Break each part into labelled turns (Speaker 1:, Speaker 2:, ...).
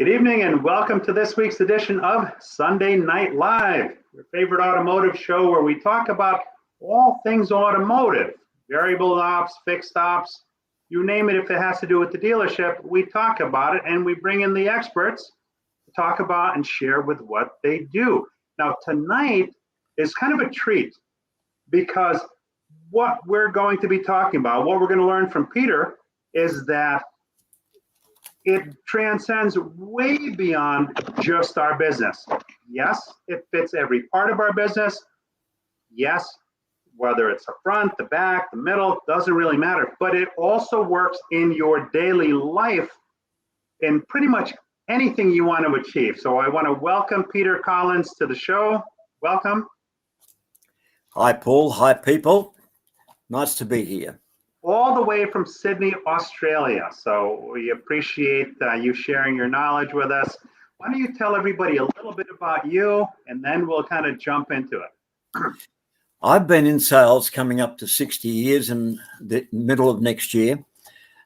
Speaker 1: Good evening and welcome to this week's edition of Sunday Night Live, your favorite automotive show where we talk about all things automotive, variable ops, fixed ops, you name it. If it has to do with the dealership, we talk about it and we bring in the experts to talk about and share with what they do. Now tonight is kind of a treat because what we're going to be talking about, what we're going to learn from Peter is that it transcends way beyond just our business. Yes, it fits every part of our business. Yes, whether it's the front, the back, the middle, doesn't really matter. But it also works in your daily life in pretty much anything you want to achieve. So I want to welcome Peter Collins to the show. Welcome.
Speaker 2: Hi, Paul. Hi, people. Nice to be here.
Speaker 1: All the way from Sydney, Australia. So we appreciate you sharing your knowledge with us. Why don't you tell everybody a little bit about you, and then we'll kind of jump into it.
Speaker 2: I've been in sales coming up to 60 years in the middle of next year.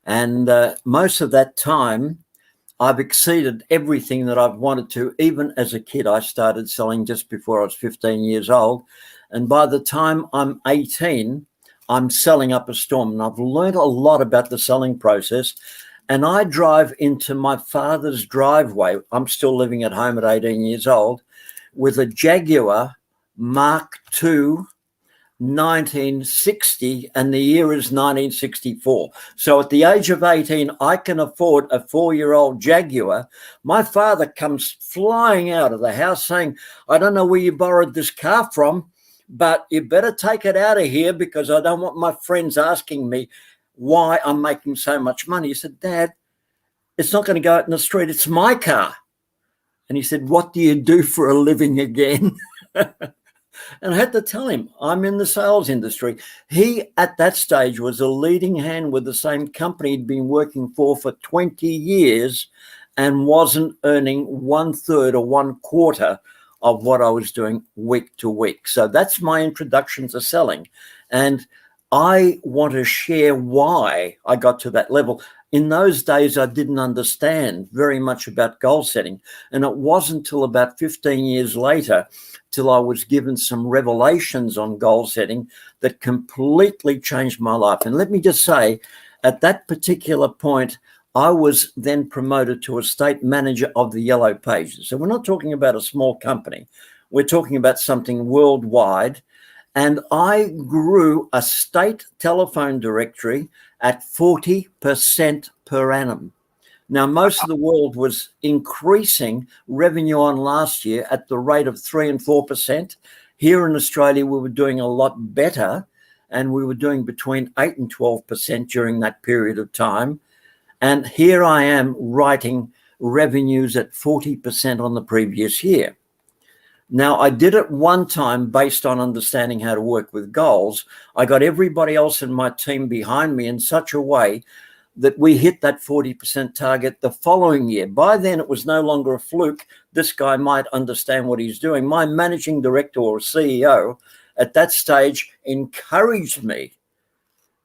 Speaker 2: And most of that time, I've exceeded everything that I've wanted to. Even as a kid, I started selling just before I was 15 years old. And by the time I'm 18, I'm selling up a storm, and I've learned a lot about the selling process. And I drive into my father's driveway. I'm still living at home at 18 years old with a Jaguar Mark II 1960, and the year is 1964. So at the age of 18, I can afford a 4-year-old Jaguar. My father comes flying out of the house saying, I don't know where you borrowed this car from, but you better take it out of here because I don't want my friends asking me why I'm making so much money. He said, Dad, it's not going to go out in the street. It's my car. And he said, what do you do for a living again? And I had to tell him, I'm in the sales industry. He, at that stage, was a leading hand with the same company he'd been working for 20 years and wasn't earning 1/3 or 1/4 of what I was doing week to week. So that's my introduction to selling. And I want to share why I got to that level. In those days, I didn't understand very much about goal setting. And it wasn't until about 15 years later till I was given some revelations on goal setting that completely changed my life. And let me just say, at that particular point, I was then promoted to estate manager of the Yellow Pages. So we're not talking about a small company. We're talking about something worldwide. And I grew a state telephone directory at 40% per annum. Now, most of the world was increasing revenue on last year at the rate of 3 and 4%. Here in Australia, we were doing a lot better, and we were doing between 8 and 12% during that period of time. And here I am writing revenues at 40% on the previous year. Now, I did it one time based on understanding how to work with goals. I got everybody else in my team behind me in such a way that we hit that 40% target the following year. By then, it was no longer a fluke. This guy might understand what he's doing. My managing director or CEO at that stage encouraged me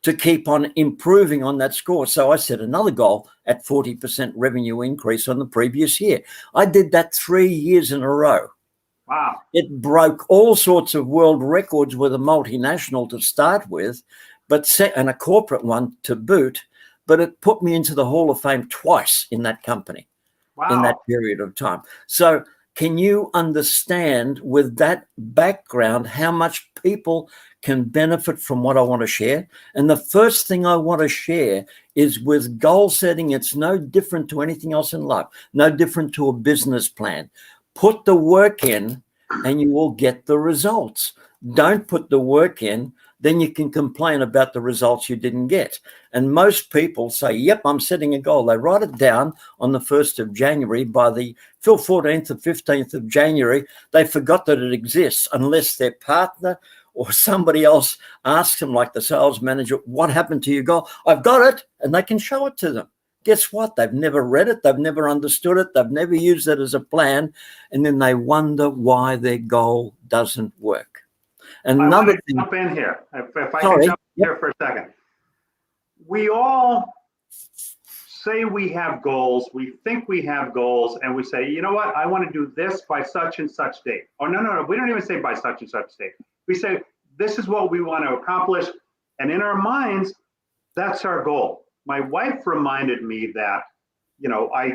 Speaker 2: to keep on improving on that score. So I set another goal at 40% revenue increase on the previous year. I did that 3 years in a row.
Speaker 1: Wow.
Speaker 2: It broke all sorts of world records with a multinational to start with, and a corporate one to boot, but it put me into the Hall of Fame twice in that company. Wow. In that period of time. So can you understand with that background how much people can benefit from what I want to share? And the first thing I want to share is with goal setting. It's no different to anything else in life, no different to a business plan. Put the work in and you will get the results. Don't put the work in, then you can complain about the results you didn't get. And most people say, yep, I'm setting a goal. They write it down on the 1st of January. By the 14th or 15th of January, they forgot that it exists unless their partner or somebody else asks them, like the sales manager, what happened to your goal? I've got it, and they can show it to them. Guess what? They've never read it. They've never understood it. They've never used it as a plan. And then they wonder why their goal doesn't work. And
Speaker 1: I
Speaker 2: another
Speaker 1: want to jump in here. If I
Speaker 2: Sorry.
Speaker 1: can jump in here for a second. We all say we have goals, we think we have goals, and we say, you know what, I want to do this by such and such date. Oh, no, we don't even say by such and such date. We say, this is what we want to accomplish. And in our minds, that's our goal. My wife reminded me that, you know, I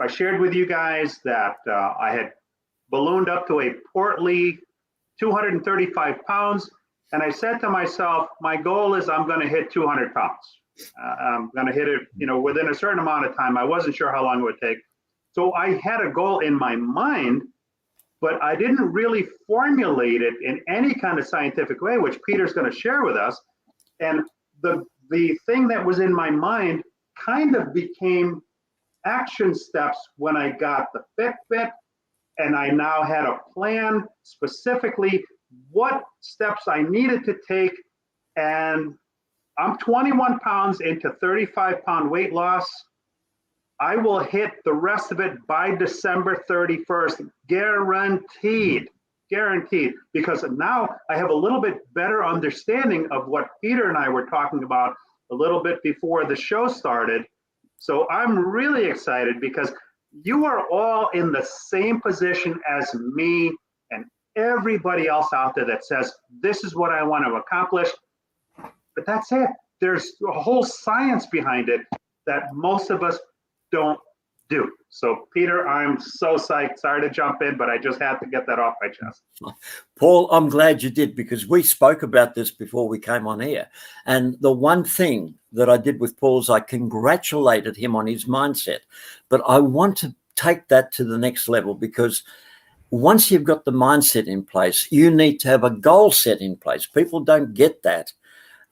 Speaker 1: shared with you guys that I had ballooned up to a portly 235 pounds. And I said to myself, my goal is I'm going to hit 200 pounds. I'm going to hit it, you know, within a certain amount of time. I wasn't sure how long it would take. So I had a goal in my mind, but I didn't really formulate it in any kind of scientific way, which Peter's going to share with us. And the thing that was in my mind kind of became action steps when I got the Fitbit, and I now had a plan specifically what steps I needed to take. And I'm 21 pounds into 35-pound weight loss. I will hit the rest of it by December 31st, guaranteed, because now I have a little bit better understanding of what Peter and I were talking about a little bit before the show started. So I'm really excited because you are all in the same position as me and everybody else out there that says, this is what I want to accomplish. But that's it. There's a whole science behind it that most of us don't do. So, Peter, I'm so psyched. Sorry to jump in, but I just had to get that off my chest.
Speaker 2: Paul, I'm glad you did, because we spoke about this before we came on air. And the one thing that I did with Paul is I congratulated him on his mindset. But I want to take that to the next level, because once you've got the mindset in place, you need to have a goal set in place. People don't get that.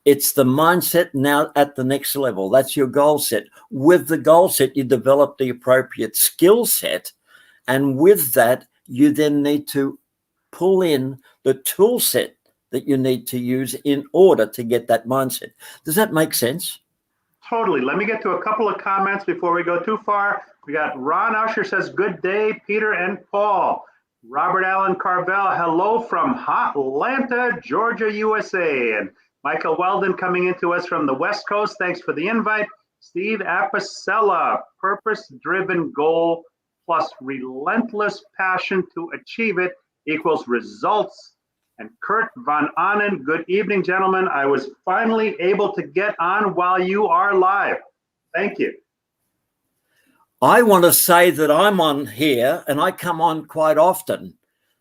Speaker 2: It's the mindset now at the next level. That's your goal set. With the goal set, you develop the appropriate skill set. And with that, you then need to pull in the tool set that you need to use in order to get that mindset. Does that make sense?
Speaker 1: Totally. Let me get to a couple of comments before we go too far. We got Ron Usher says, good day, Peter and Paul. Robert Allen Carvel, hello from Atlanta, Georgia, USA. And Michael Weldon coming into us from the West Coast. Thanks for the invite. Steve Apicella, purpose-driven goal plus relentless passion to achieve it equals results. And Kurt Von Annen, good evening, gentlemen. I was finally able to get on while you are live. Thank you.
Speaker 2: I want to say that I'm on here and I come on quite often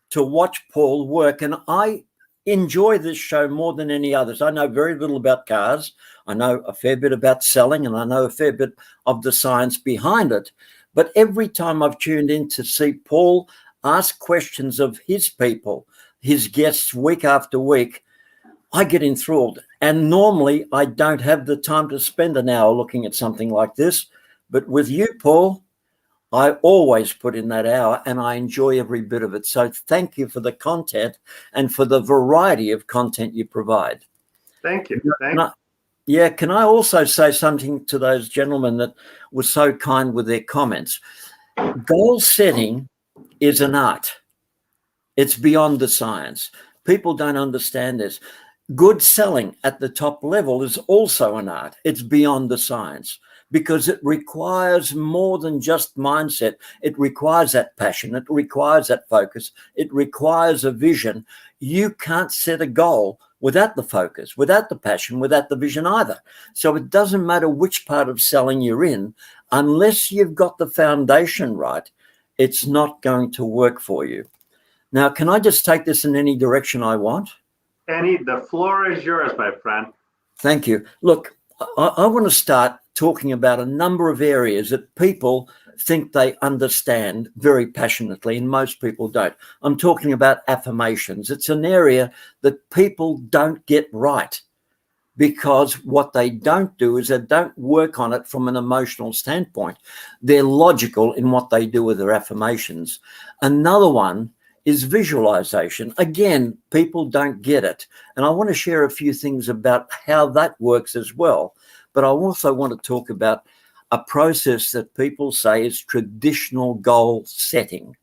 Speaker 2: to watch Paul work, and I enjoy this show more than any others. I know very little about cars. I know a fair bit about selling, and I know a fair bit of the science behind it. But every time I've tuned in to see Paul ask questions of his people, his guests, week after week, I get enthralled. And normally I don't have the time to spend an hour looking at something like this. But with you, Paul, I always put in that hour and I enjoy every bit of it. So thank you for the content and for the variety of content you provide.
Speaker 1: Thank you.
Speaker 2: Can I also say something to those gentlemen that were so kind with their comments? Goal setting is an art. It's beyond the science. People don't understand this. Good selling at the top level is also an art. It's beyond the science, because it requires more than just mindset. It requires that passion. It requires that focus. It requires a vision. You can't set a goal without the focus, without the passion, without the vision either. So it doesn't matter which part of selling you're in, unless you've got the foundation right, it's not going to work for you. Now, can I just take this in any direction I want?
Speaker 1: The floor is yours, my friend.
Speaker 2: Thank you. Look, I want to start talking about a number of areas that people think they understand very passionately, and most people don't. I'm talking about affirmations. It's an area that people don't get right, because what they don't do is they don't work on it from an emotional standpoint. They're logical in what they do with their affirmations. Another one is visualization. Again, people don't get it. And I want to share a few things about how that works as well. But I also want to talk about a process that people say is traditional goal setting.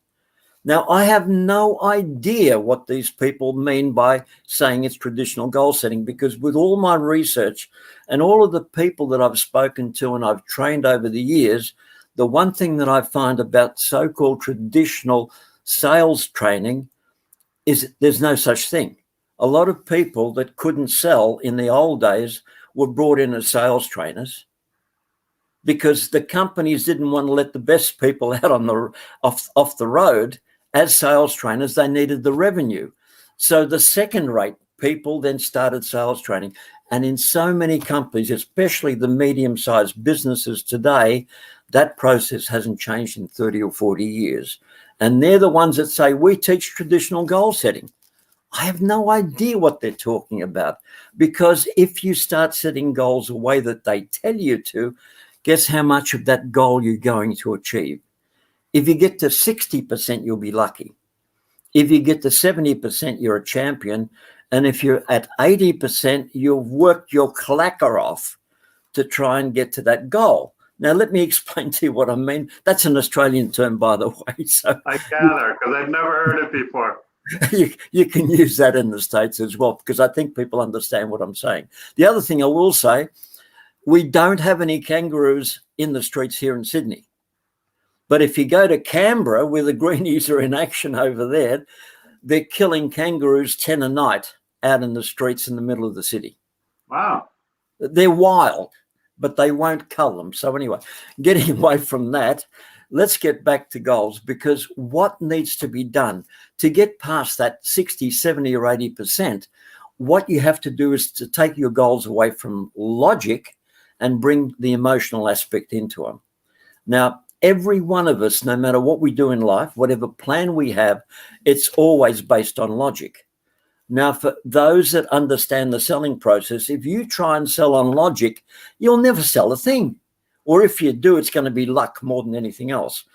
Speaker 2: Now, I have no idea what these people mean by saying it's traditional goal setting, because with all my research and all of the people that I've spoken to and I've trained over the years, the one thing that I find about so-called traditional sales training is there's no such thing. A lot of people that couldn't sell in the old days were brought in as sales trainers because the companies didn't want to let the best people out on the off the road as sales trainers. They needed the revenue. So the second-rate people then started sales training. And in so many companies, especially the medium-sized businesses today, that process hasn't changed in 30 or 40 years. And they're the ones that say, we teach traditional goal setting. I have no idea what they're talking about, because if you start setting goals the way that they tell you to, guess how much of that goal you're going to achieve? If you get to 60%, you'll be lucky. If you get to 70%, you're a champion. And if you're at 80%, you've worked your clacker off to try and get to that goal. Now, let me explain to you what I mean. That's an Australian term, by the way. So
Speaker 1: I gather, because I've never heard it before.
Speaker 2: you can use that in the States as well, because I think people understand what I'm saying. The other thing I will say, we don't have any kangaroos in the streets here in Sydney. But if you go to Canberra, where the greenies are in action over there, they're killing kangaroos 10 a night out in the streets in the middle of the city.
Speaker 1: Wow.
Speaker 2: They're wild, but they won't cull them. So anyway, getting away from that, let's get back to goals, because what needs to be done to get past that 60, 70 or 80%, what you have to do is to take your goals away from logic and bring the emotional aspect into them. Now, every one of us, no matter what we do in life, whatever plan we have, it's always based on logic. Now, for those that understand the selling process, if you try and sell on logic, you'll never sell a thing. Or if you do, it's going to be luck more than anything else.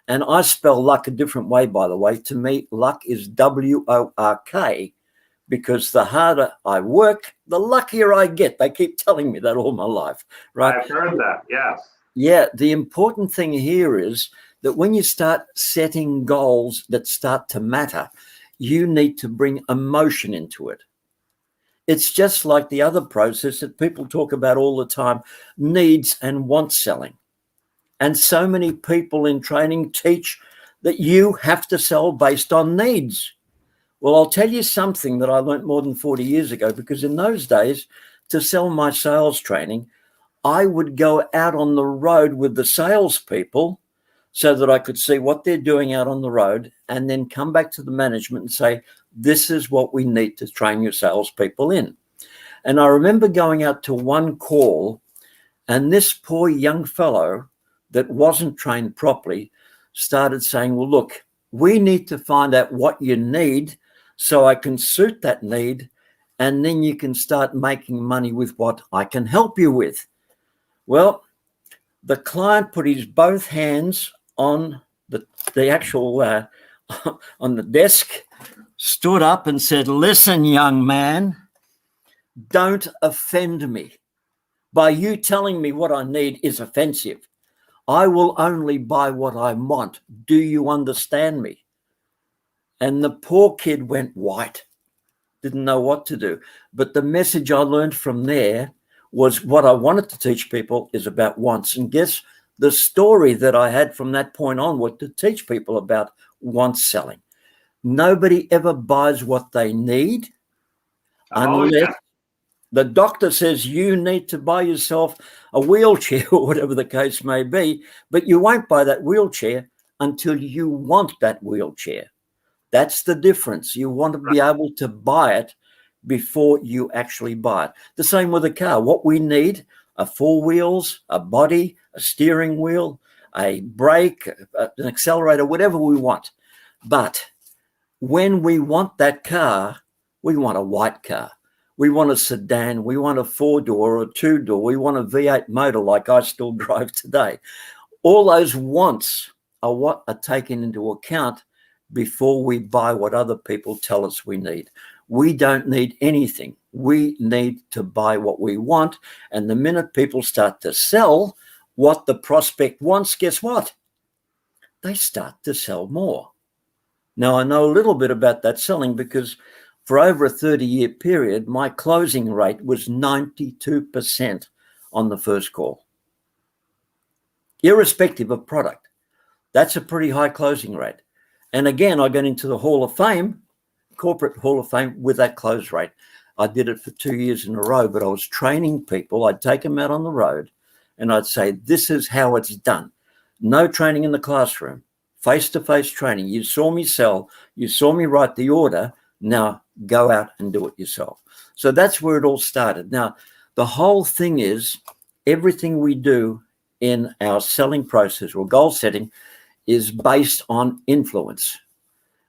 Speaker 2: And I spell luck a different way, by the way. To me, luck is W-O-R-K, because the harder I work, the luckier I get. They keep telling me that all my life, right?
Speaker 1: I've heard that, yes.
Speaker 2: Yeah, the important thing here is that when you start setting goals that start to matter, you need to bring emotion into it. It's just like the other process that people talk about all the time, needs and wants selling. And so many people in training teach that you have to sell based on needs. Well, I'll tell you something that I learned more than 40 years ago, because in those days, to sell my sales training, I would go out on the road with the salespeople so that I could see what they're doing out on the road, and then come back to the management and say, this is what we need to train your salespeople in. And I remember going out to one call, and this poor young fellow that wasn't trained properly started saying, well, look, we need to find out what you need so I can suit that need, and then you can start making money with what I can help you with. Well, the client put his both hands on the actual on the desk, stood up and said, listen, young man, don't offend me. By you telling me what I need is offensive. I will only buy what I want. Do you understand me? And the poor kid went white, didn't know what to do. But the message I learned from there was what I wanted to teach people is about wants. And guess the story that I had from that point onward to teach people about wants selling. Nobody ever buys what they need unless the doctor says you need to buy yourself a wheelchair or whatever the case may be, but you won't buy that wheelchair until you want that wheelchair. That's the difference. You want to be able to buy it before you actually buy it. The same with a car. What we need are four wheels, a body, a steering wheel, a brake, an accelerator, whatever we want. But when we want that car, we want a white car. We want a sedan. We want a four-door or a two-door. We want a V8 motor like I still drive today. All those wants are what are taken into account before we buy what other people tell us we need. We don't need anything. We need to buy what we want. And the minute people start to sell what the prospect wants, guess what? They start to sell more. Now, I know a little bit about that selling because for over a 30-year period, my closing rate was 92% on the first call, irrespective of product. That's a pretty high closing rate. And again, I got into the Hall of Fame, corporate Hall of Fame, with that close rate. I did it for 2 years in a row, but I was training people. I'd take them out on the road and I'd say, this is how it's done. No training in the classroom, face-to-face training. You saw me sell, you saw me write the order. Now go out and do it yourself. So that's where it all started. Now, the whole thing is everything we do in our selling process or goal setting is based on influence.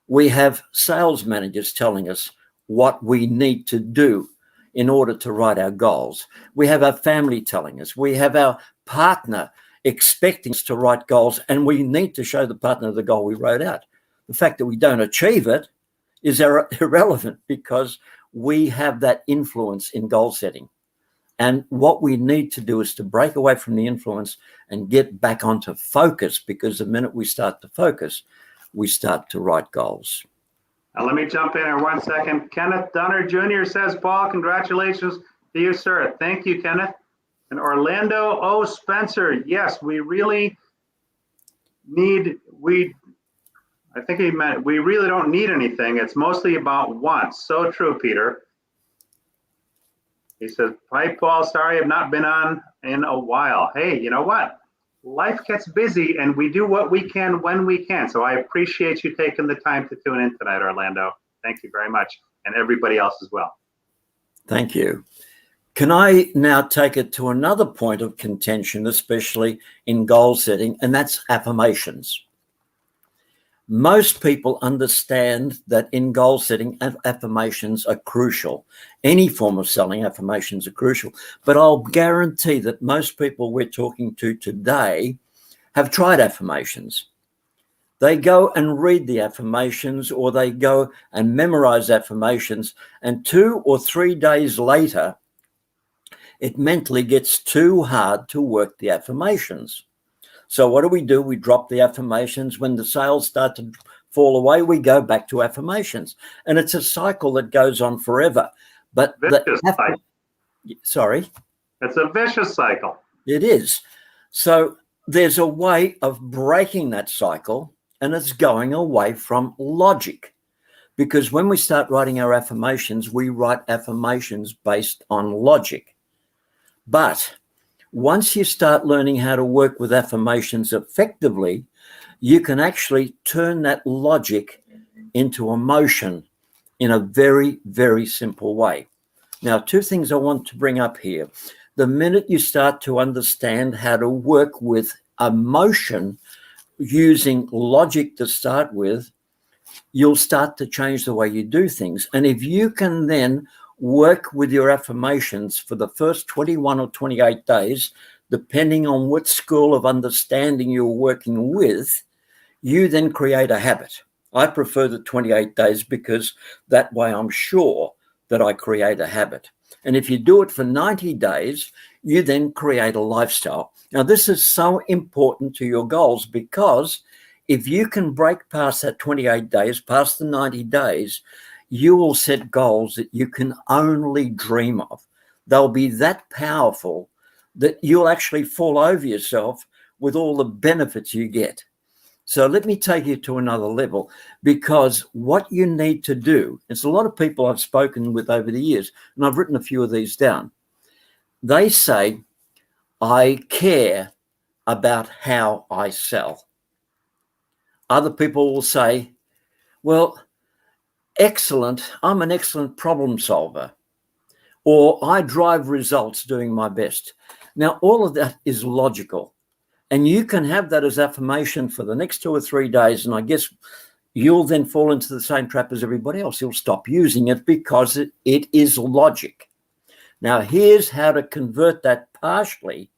Speaker 2: We have sales managers telling us what we need to do in order to write our goals. We have our family telling us. We have our partner expecting us to write goals, and we need to show the partner the goal we wrote out. The fact that we don't achieve it is irrelevant because we have that influence in goal setting. And what we need to do is to break away from the influence and get back onto focus, because the minute we start to focus, we start to write goals.
Speaker 1: Now, let me jump in here 1 second. Kenneth Dunner Jr. says, Paul, congratulations to you, sir. Thank you, Kenneth. And Orlando O. Spencer, yes, we really need, I think he meant we really don't need anything. It's mostly about wants. So true, Peter. He says, hi, Paul, sorry I've not been on in a while. Hey, you know what? Life gets busy and we do what we can when we can. So I appreciate you taking the time to tune in tonight, Orlando. Thank you very much. And everybody else as well.
Speaker 2: Thank you. Can I now take it to another point of contention, especially in goal setting, and that's affirmations. Most people understand that in goal setting, affirmations are crucial. Any form of selling, affirmations are crucial. But I'll guarantee that most people we're talking to today have tried affirmations. They go and read the affirmations, or they go and memorize affirmations, and 2 or 3 days later, it mentally gets too hard to work the affirmations. So what do? We drop the affirmations. When the sales start to fall away, we go back to affirmations. And it's a cycle that goes on forever. But sorry?
Speaker 1: It's a vicious cycle.
Speaker 2: It is. So there's a way of breaking that cycle, and it's going away from logic. Because when we start writing our affirmations, we write affirmations based on logic. But once you start learning how to work with affirmations effectively, you can actually turn that logic into emotion in a very, very simple way. Now, 2 things I want to bring up here. The minute you start to understand how to work with emotion using logic to start with, you'll start to change the way you do things. And if you can then work with your affirmations for the first 21 or 28 days, depending on what school of understanding you're working with, you then create a habit. I prefer the 28 days because that way I'm sure that I create a habit. And if you do it for 90 days, you then create a lifestyle. Now, this is so important to your goals, because if you can break past that 28 days, past the 90 days, you will set goals that you can only dream of. They'll be that powerful that you'll actually fall over yourself with all the benefits you get. So let me take you to another level, because what you need to do, it's a lot of people I've spoken with over the years, and I've written a few of these down. They say, I care about how I sell. Other people will say, well, excellent, I'm an excellent problem solver, or I drive results doing my best. Now, all of that is logical, and you can have that as affirmation for the next 2 or 3 days, and I guess you'll then fall into the same trap as everybody else. You'll stop using it because it is logic. Now, here's how to convert that partially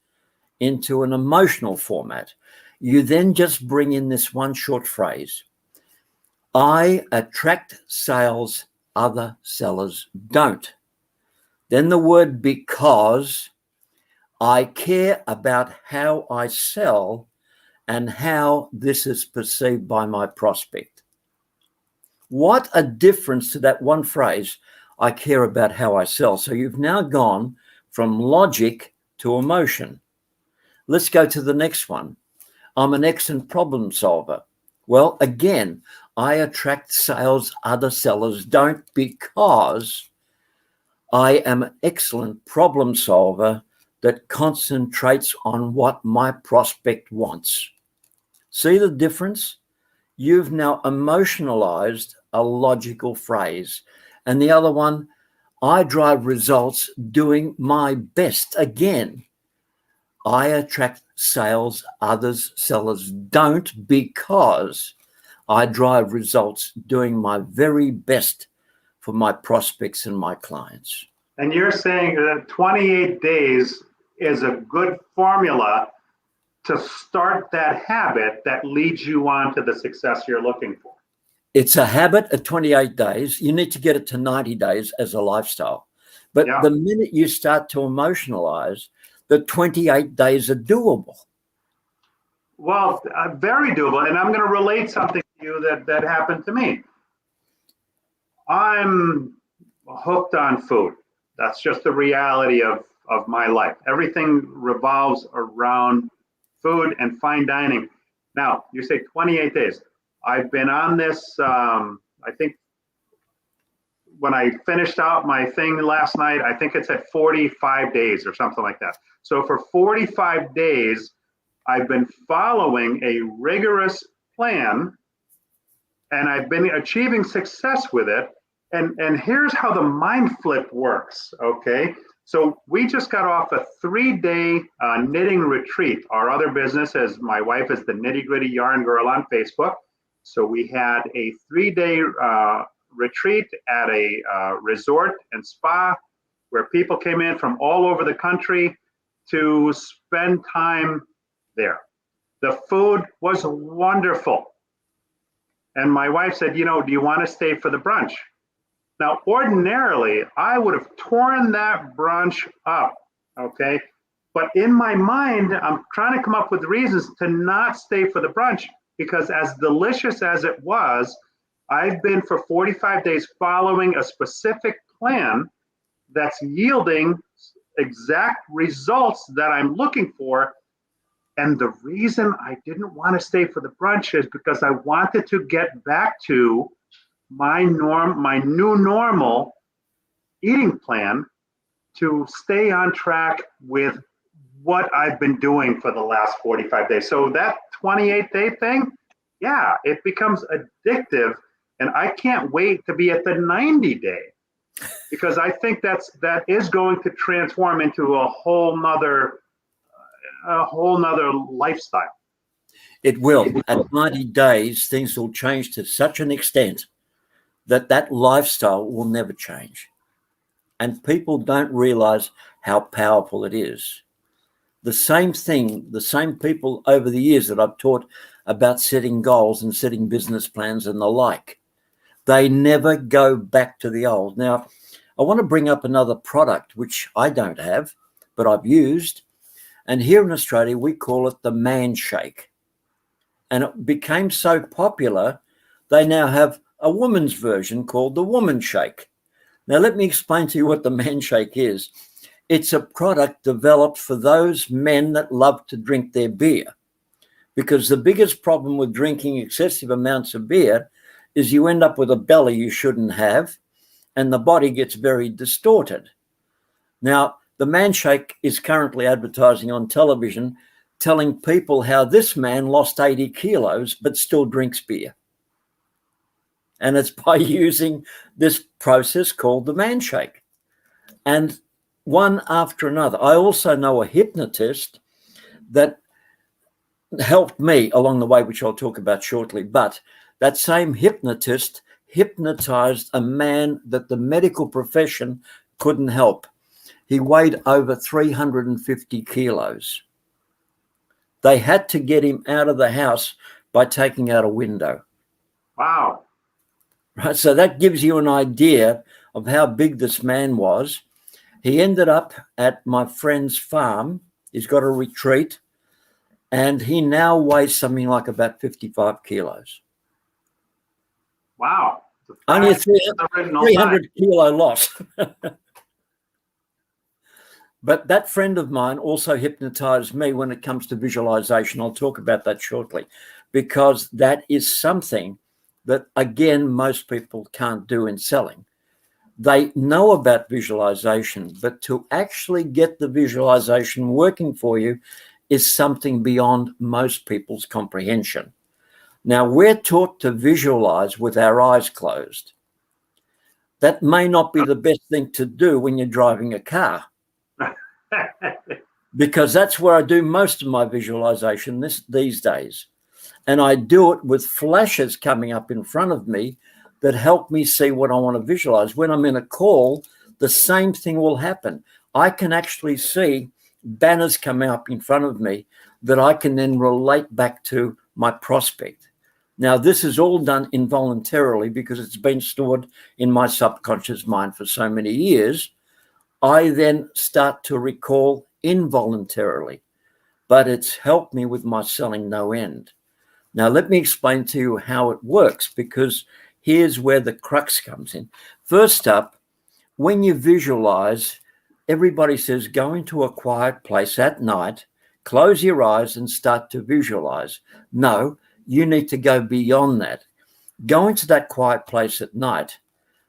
Speaker 2: into an emotional format. You then just bring in this one short phrase: I attract sales other sellers don't. Then the word because. I care about how I sell and how this is perceived by my prospect. What a difference to that one phrase, I care about how I sell. So you've now gone from logic to emotion. Let's go to the next one. I'm an excellent problem solver. Well, again, I attract sales other sellers don't, because I am an excellent problem solver that concentrates on what my prospect wants. See the difference? You've now emotionalized a logical phrase. And the other one, I drive results doing my best. Again, I attract sales others sellers don't, because I drive results doing my very best for my prospects and my clients.
Speaker 1: And you're saying that 28 days is a good formula to start that habit that leads you on to the success you're looking for.
Speaker 2: It's a habit at 28 days. You need to get it to 90 days as a lifestyle. But
Speaker 1: Yeah.
Speaker 2: the minute you start to emotionalize, the 28 days are doable.
Speaker 1: Well, very doable. And I'm going to relate something to you that happened to me. I'm hooked on food. That's just the reality of my life. Everything revolves around food and fine dining. Now, you say 28 days. I've been on this, I think when I finished out my thing last night, I think it's at 45 days or something like that. So for 45 days, I've been following a rigorous plan, and I've been achieving success with it. And here's how the mind flip works, okay? So we just got off a 3-day knitting retreat. Our other business, as my wife is the Nitty Gritty Yarn Girl on Facebook. So we had a 3-day retreat at a resort and spa where people came in from all over the country to spend time there. The food was wonderful. And my wife said, do you want to stay for the brunch? Now, ordinarily, I would have torn that brunch up, okay? But in my mind, I'm trying to come up with reasons to not stay for the brunch, because as delicious as it was, I've been for 45 days following a specific plan that's yielding exact results that I'm looking for. And the reason I didn't want to stay for the brunch is because I wanted to get back to my new normal eating plan to stay on track with what I've been doing for the last 45 days. So that 28-day thing, yeah, it becomes addictive. And I can't wait to be at the 90-day, because I think that is going to transform into a whole nother lifestyle.
Speaker 2: It will. At 90 days, things will change to such an extent that lifestyle will never change. And people don't realize how powerful it is. The same thing, the same people over the years that I've taught about setting goals and setting business plans and the like, they never go back to the old. Now, I want to bring up another product, which I don't have, but I've used. And here in Australia, we call it the Man Shake. And it became so popular, they now have a woman's version called the Woman Shake. Now, let me explain to you what the Man Shake is. It's a product developed for those men that love to drink their beer, because the biggest problem with drinking excessive amounts of beer is you end up with a belly you shouldn't have, and the body gets very distorted. Now, the Man Shake is currently advertising on television, telling people how this man lost 80 kilos but still drinks beer. And it's by using this process called the Man Shake. And one after another. I also know a hypnotist that helped me along the way, which I'll talk about shortly. But that same hypnotist hypnotized a man that the medical profession couldn't help. He weighed over 350 kilos. They had to get him out of the house by taking out a window.
Speaker 1: Wow.
Speaker 2: Right, so that gives you an idea of how big this man was. He ended up at my friend's farm. He's got a retreat, and he now weighs something like about 55 kilos.
Speaker 1: Wow.
Speaker 2: Only a
Speaker 1: the original
Speaker 2: 300 kilo loss. But that friend of mine also hypnotized me when it comes to visualization. I'll talk about that shortly, because that is something that, again, most people can't do in selling. They know about visualization, but to actually get the visualization working for you is something beyond most people's comprehension. Now, we're taught to visualize with our eyes closed. That may not be the best thing to do when you're driving a car, because that's where I do most of my visualization these days. And I do it with flashes coming up in front of me that help me see what I want to visualize. When I'm in a call, the same thing will happen. I can actually see banners come up in front of me that I can then relate back to my prospect. Now, this is all done involuntarily because it's been stored in my subconscious mind for so many years. I then start to recall involuntarily, but it's helped me with my selling no end. Now, let me explain to you how it works, because here's where the crux comes in. First up, when you visualize, everybody says go into a quiet place at night, close your eyes and start to visualize. No, you need to go beyond that. Go into that quiet place at night,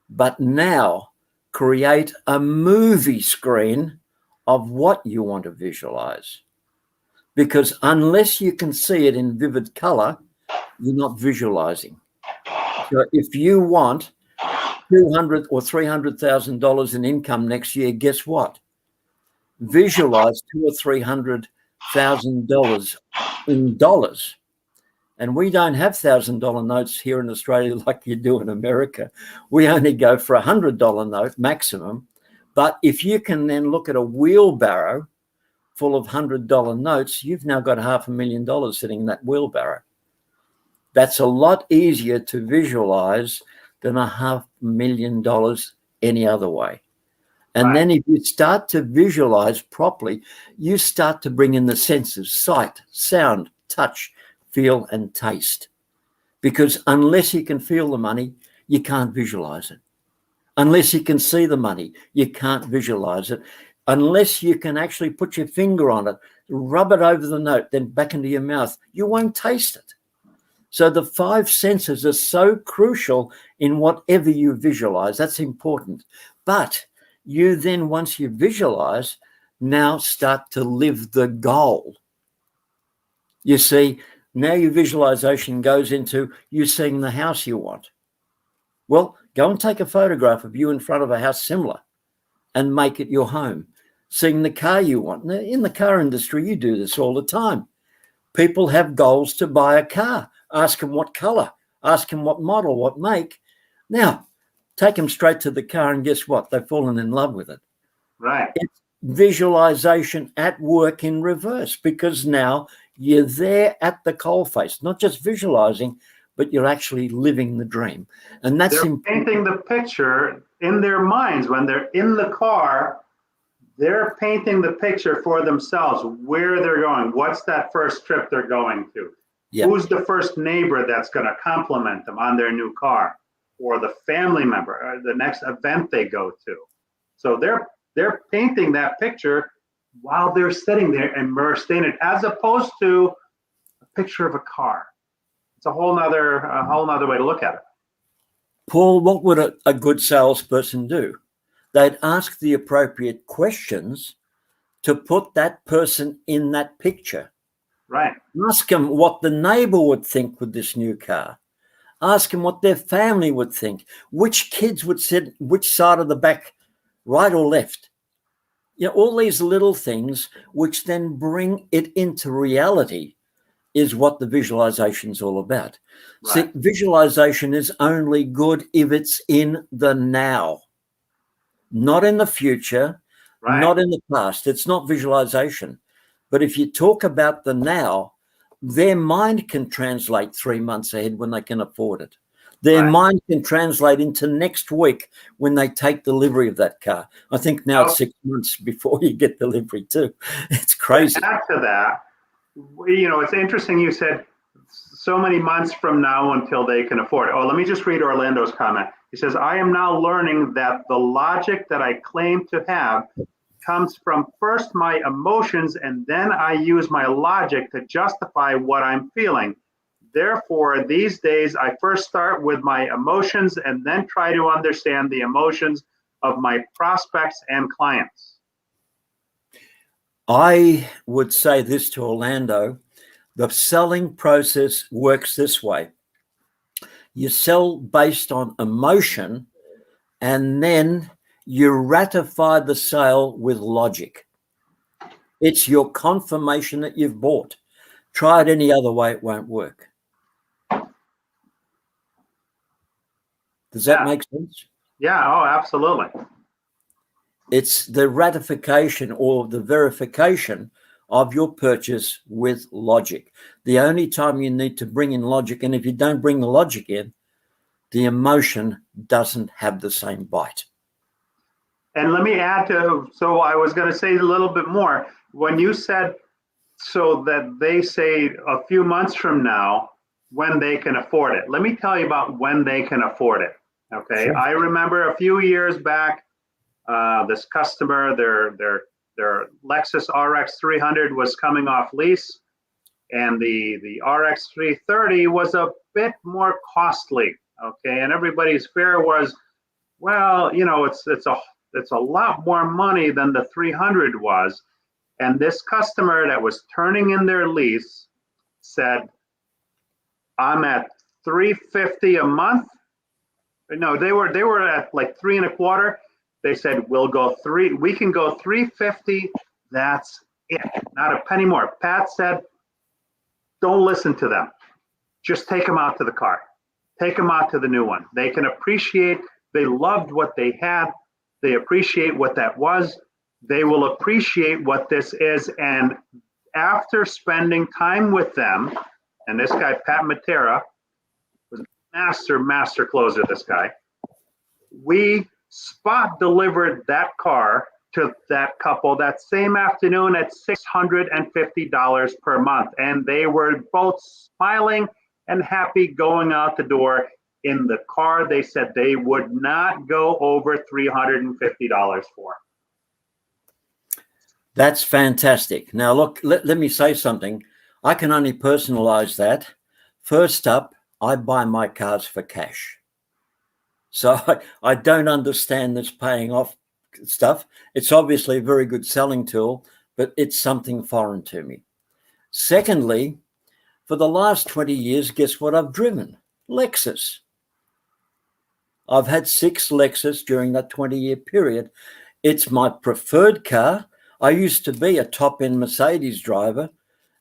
Speaker 2: but now create a movie screen of what you want to visualize. Because unless you can see it in vivid color, you're not visualizing. So if you want $200,000 or $300,000 in income next year, guess what? Visualize $200,000 or $300,000 in dollars. And we don't have $1,000 notes here in Australia like you do in America. We only go for $100 note maximum. But if you can then look at a wheelbarrow full of $100 notes, you've now got $500,000 sitting in that wheelbarrow. That's a lot easier to visualize than $500,000 any other way. And then if you start to visualize properly, you start to bring in the senses: sight, sound, touch, feel, and taste. Because unless you can feel the money, you can't visualize it. Unless you can see the money, you can't visualize it. Unless you can actually put your finger on it, rub it over the note, then back into your mouth, you won't taste it. So the five senses are so crucial in whatever you visualize. That's important. But you then, once you visualize, now start to live the goal. You see, now your visualization goes into you seeing the house you want. Well, go and take a photograph of you in front of a house similar and make it your home. Seeing the car you want. Now, in the car industry, you do this all the time. People have goals to buy a car. Ask them what color, ask them what model, what make. Now, take them straight to the car and guess what? They've fallen in love with it.
Speaker 1: Right.
Speaker 2: It's visualization at work in reverse, because now you're there at the coalface, not just visualizing, but you're actually living the dream. And that's
Speaker 1: they're painting the picture in their minds when they're in the car. They're painting the picture for themselves, where they're going. What's that first trip they're going to? Yep. Who's the first neighbor that's going to compliment them on their new car, or the family member, or the next event they go to? So they're painting that picture while they're sitting there immersed in it, as opposed to a picture of a car. It's a whole nother way to look at it.
Speaker 2: Paul, what would a good salesperson do? They'd ask the appropriate questions to put that person in that picture.
Speaker 1: Right.
Speaker 2: Ask them what the neighbor would think with this new car. Ask them what their family would think. Which kids would sit which side of the back, right or left? You know, all these little things which then bring it into reality is what the visualization is all about. Right. See, visualization is only good if it's in the now, not in the future, right. Not in the past. It's not visualization. But if you talk about the now, their mind can translate 3 months ahead when they can afford it. Their right. mind can translate into next week when they take delivery of that car. I think now it's 6 months before you get delivery too. It's crazy.
Speaker 1: After that, you know, it's interesting you said so many months from now until they can afford it. Oh, let me just read Orlando's comment. He says, I am now learning that the logic that I claim to have comes from first my emotions, and then I use my logic to justify what I'm feeling. Therefore, these days, I first start with my emotions and then try to understand the emotions of my prospects and clients.
Speaker 2: I would say this to Orlando. The selling process works this way. You sell based on emotion, and then you ratify the sale with logic. It's your confirmation that you've bought. Try it any other way, it won't work. Does that make sense?
Speaker 1: Yeah, oh, absolutely.
Speaker 2: It's the ratification or the verification of your purchase with logic. The only time you need to bring in logic, and if you don't bring the logic in, the emotion doesn't have the same bite.
Speaker 1: And let me add to, so I was going to say a little bit more. When you said, so that they say a few months from now when they can afford it, let me tell you about when they can afford it. Okay. Sure. I remember a few years back, this customer, their Lexus RX 300 was coming off lease, and the RX 330 was a bit more costly. Okay. And everybody's fear was, well, you know, it's a lot more money than the 300 was. And this customer that was turning in their lease said, I'm at $350 a month. No, they were at like $325. They said, we can go $350. That's it. Not a penny more. Pat said, don't listen to them. Just take them out to the car. Take them out to the new one. They can appreciate, they loved what they had. They appreciate what that was. They will appreciate what this is. And after spending time with them, and this guy, Pat Matera, was a master closer, this guy. We spot delivered that car to that couple that same afternoon at $650 per month. And they were both smiling and happy going out the door in the car they said they would not go over $350 for.
Speaker 2: That's fantastic. Now, look, let me say something. I can only personalize that. First up, I buy my cars for cash. So I don't understand this paying off stuff. It's obviously a very good selling tool, but it's something foreign to me. Secondly, for the last 20 years, guess what I've driven? Lexus. I've had 6 Lexus during that 20-year period. It's my preferred car. I used to be a top-end Mercedes driver,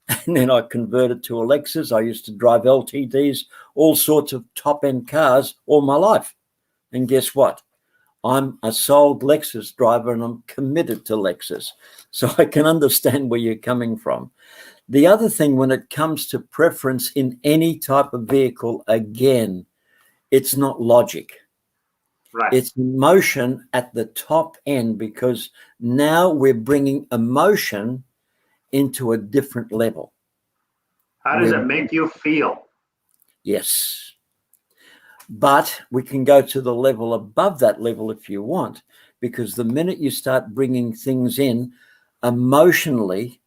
Speaker 2: and then I converted to a Lexus. I used to drive LTDs, all sorts of top-end cars all my life. And guess what? I'm a sold Lexus driver, and I'm committed to Lexus. So I can understand where you're coming from. The other thing, when it comes to preference in any type of vehicle, again, it's not logic.
Speaker 1: Right.
Speaker 2: It's emotion at the top end, because now we're bringing emotion into a different level.
Speaker 1: How does it make you feel?
Speaker 2: Yes. But we can go to the level above that level if you want, because the minute you start bringing things in emotionally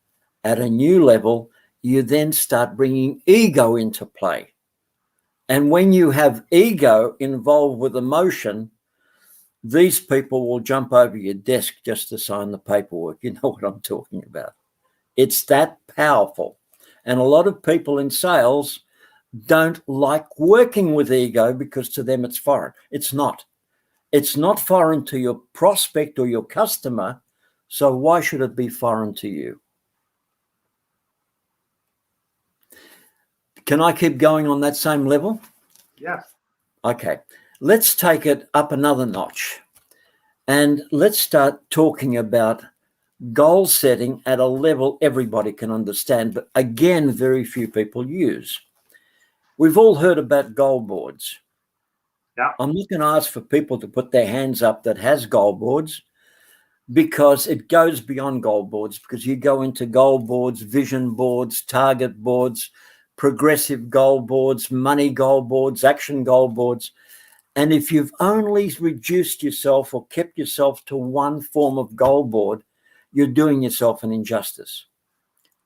Speaker 2: at a new level, you then start bringing ego into play. And when you have ego involved with emotion, these people will jump over your desk just to sign the paperwork. You know what I'm talking about. It's that powerful. And a lot of people in sales don't like working with ego, because to them it's foreign. It's not. It's not foreign to your prospect or your customer. So why should it be foreign to you? Can I keep going on that same level?
Speaker 1: Yes.
Speaker 2: Okay. Let's take it up another notch. And let's start talking about goal setting at a level everybody can understand, but again, very few people use. We've all heard about goal boards.
Speaker 1: Yeah.
Speaker 2: I'm not going to ask for people to put their hands up that has goal boards, because it goes beyond goal boards, because you go into goal boards, vision boards, target boards, progressive goal boards, money goal boards, action goal boards. And if you've only reduced yourself or kept yourself to one form of goal board, you're doing yourself an injustice.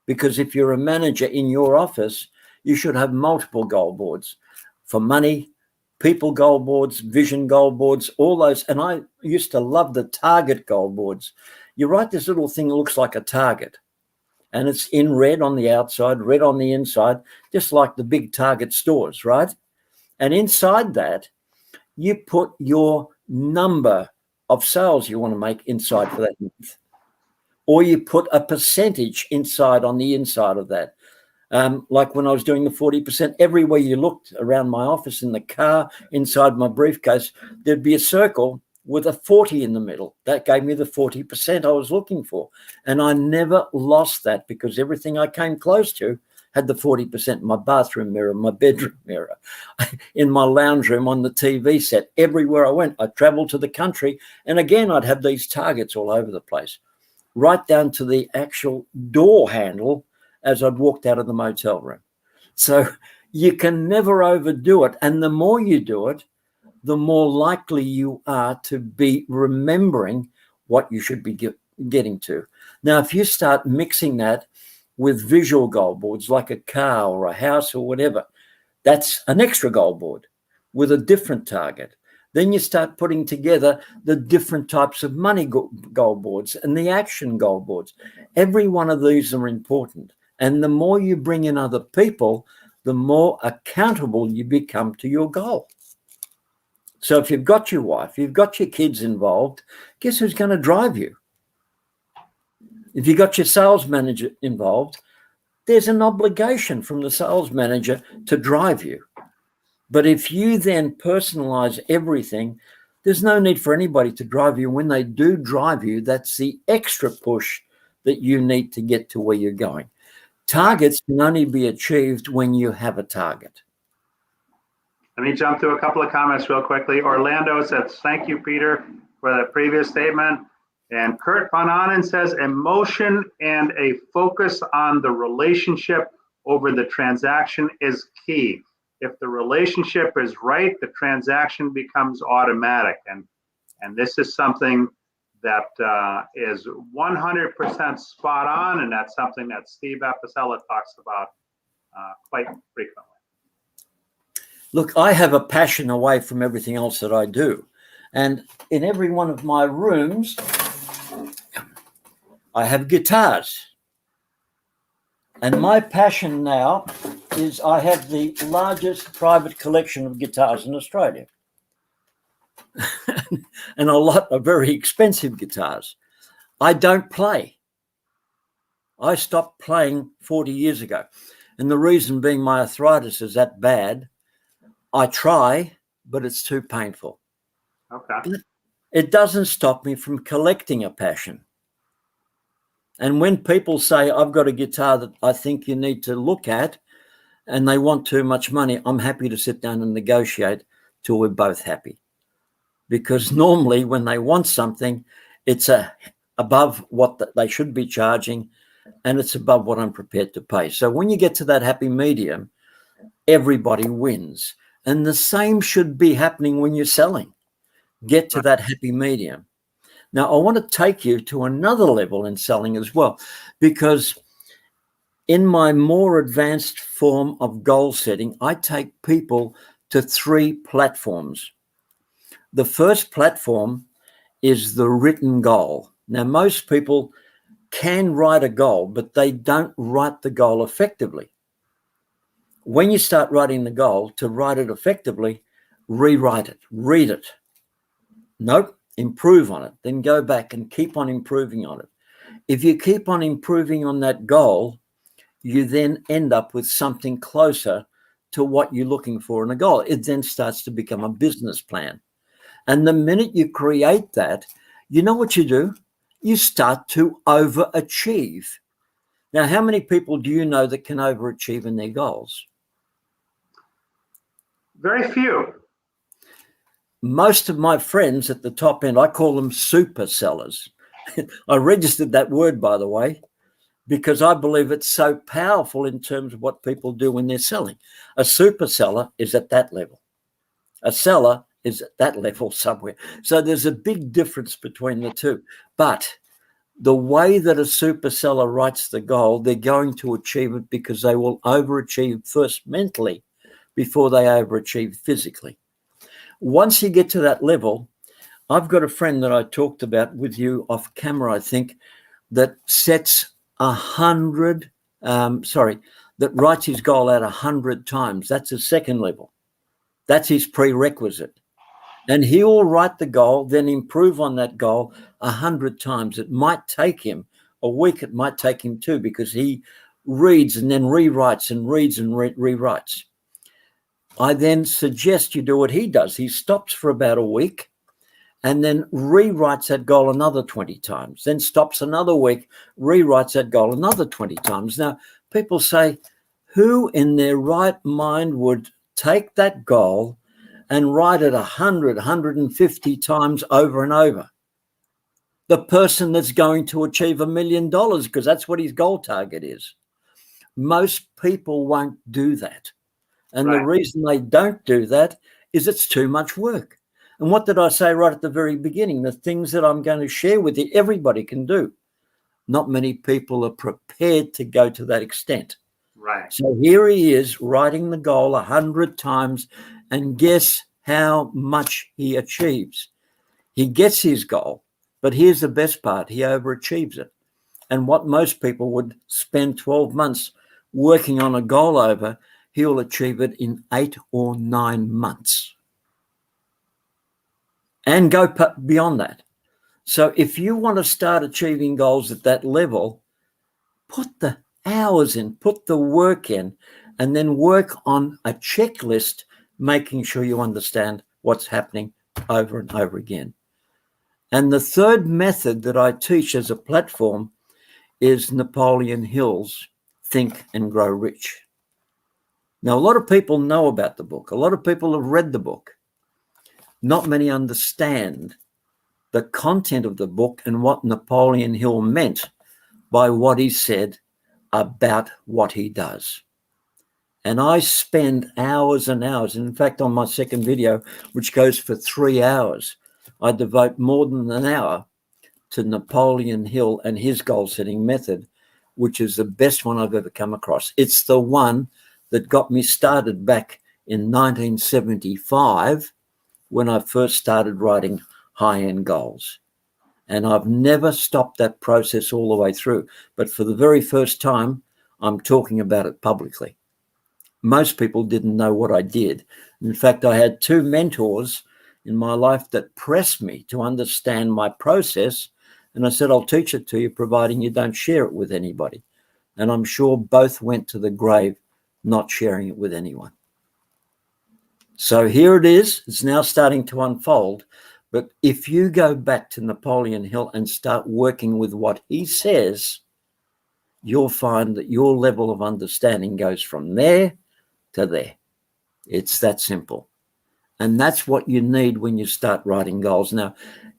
Speaker 2: Because if you're a manager in your office, you should have multiple goal boards for money, people goal boards, vision goal boards, all those. And I used to love the target goal boards. You write this little thing that looks like a target, and it's in red on the outside, red on the inside, just like the big Target stores, right? And inside that, you put your number of sales you want to make inside for that month. Or you put a percentage inside on the inside of that. Like when I was doing the 40%, everywhere you looked around my office, in the car, inside my briefcase, there'd be a circle with a 40 in the middle. That gave me the 40% I was looking for. And I never lost that, because everything I came close to had the 40%. My bathroom mirror, my bedroom mirror, in my lounge room, on the TV set, everywhere I went. I traveled to the country, and again, I'd have these targets all over the place, right down to the actual door handle as I'd walked out of the motel room. So you can never overdo it. And the more you do it, the more likely you are to be remembering what you should be getting to. Now, if you start mixing that with visual goal boards, like a car or a house or whatever, that's an extra goal board with a different target. Then you start putting together the different types of money goal boards and the action goal boards. Every one of these are important. And the more you bring in other people, the more accountable you become to your goal. So if you've got your wife, you've got your kids involved, guess who's going to drive you? If you've got your sales manager involved, there's an obligation from the sales manager to drive you. But if you then personalize everything, there's no need for anybody to drive you. When they do drive you, that's the extra push that you need to get to where you're going. Targets can only be achieved when you have a target.
Speaker 1: Let me jump to a couple of comments real quickly. Orlando says, thank you, Peter, for the previous statement. And Kurt Van Anen says, emotion and a focus on the relationship over the transaction is key. If the relationship is right, the transaction becomes automatic. And this is something that is 100% spot on, and that's something that Steve Apicella talks about quite frequently.
Speaker 2: Look, I have a passion away from everything else that I do. And in every one of my rooms, I have guitars. And my passion now is I have the largest private collection of guitars in Australia. And a lot of very expensive guitars. I don't play. I stopped playing 40 years ago. And the reason being, my arthritis is that bad. I try, but it's too painful.
Speaker 1: Okay.
Speaker 2: But it doesn't stop me from collecting a passion. And when people say, I've got a guitar that I think you need to look at, and they want too much money, I'm happy to sit down and negotiate till we're both happy. Because normally when they want something, it's above what they should be charging, and it's above what I'm prepared to pay. So when you get to that happy medium, everybody wins. And the same should be happening when you're selling. Get to that happy medium. Now, I want to take you to another level in selling as well, because in my more advanced form of goal setting, I take people to 3 platforms. The first platform is the written goal. Now, most people can write a goal, but they don't write the goal effectively. When you start writing the goal, to write it effectively, rewrite it, read it. Nope, improve on it. Then go back and keep on improving on it. If you keep on improving on that goal, you then end up with something closer to what you're looking for in a goal. It then starts to become a business plan. And the minute you create that, you know what you do? You start to overachieve. Now, how many people do you know that can overachieve in their goals?
Speaker 1: Very few.
Speaker 2: Most of my friends at the top end, I call them super sellers. I registered that word, by the way. because I believe it's so powerful in terms of what people do when they're selling. A super seller is at that level. A seller is at that level somewhere. So there's a big difference between the two. But the way that a super seller writes the goal, they're going to achieve it because they will overachieve first mentally before they overachieve physically. Once you get to that level, I've got a friend that I talked about with you off camera, I think, that sets that writes his goal out 100 times. That's a second level. That's his prerequisite. And he will write the goal, then improve on that goal 100 times. It might take him a week, it might take him two, because he reads and then rewrites and reads and rewrites. I then suggest you do what he does. He stops for about a week and then rewrites that goal another 20 times, then stops another week, rewrites that goal another 20 times. Now, people say, who in their right mind would take that goal and write it 100, 150 times over and over? The person that's going to achieve $1 million, because that's what his goal target is. Most people won't do that. And
Speaker 1: Right.
Speaker 2: The reason they don't do that is it's too much work. And what did I say right at the very beginning? The things that I'm going to share with you, everybody can do. Not many people are prepared to go to that extent.
Speaker 1: Right.
Speaker 2: So here he is writing the goal 100 times, and guess how much he achieves. He gets his goal, but here's the best part. He overachieves it. And what most people would spend 12 months working on a goal over, he'll achieve it in 8 or 9 months and go beyond that. So if you want to start achieving goals at that level, put the hours in, put the work in, and then work on a checklist, making sure you understand what's happening over and over again. And the third method that I teach as a platform is Napoleon Hill's Think and Grow Rich. Now, a lot of people know about the book. A lot of people have read the book. Not many understand the content of the book and what Napoleon Hill meant by what he said about what he does. And I spend hours and hours. In fact, on my second video, which goes for 3 hours, I devote more than an hour to Napoleon Hill and his goal-setting method, which is the best one I've ever come across. It's the one that got me started back in 1975 when I first started writing high-end goals. And I've never stopped that process all the way through. But for the very first time, I'm talking about it publicly. Most people didn't know what I did. In fact, I had 2 mentors in my life that pressed me to understand my process. And I said, I'll teach it to you, providing you don't share it with anybody. And I'm sure both went to the grave not sharing it with anyone. So here it is. It's now starting to unfold. But if you go back to Napoleon Hill and start working with what he says, you'll find that your level of understanding goes from there to there. It's that simple. And that's what you need when you start writing goals. Now,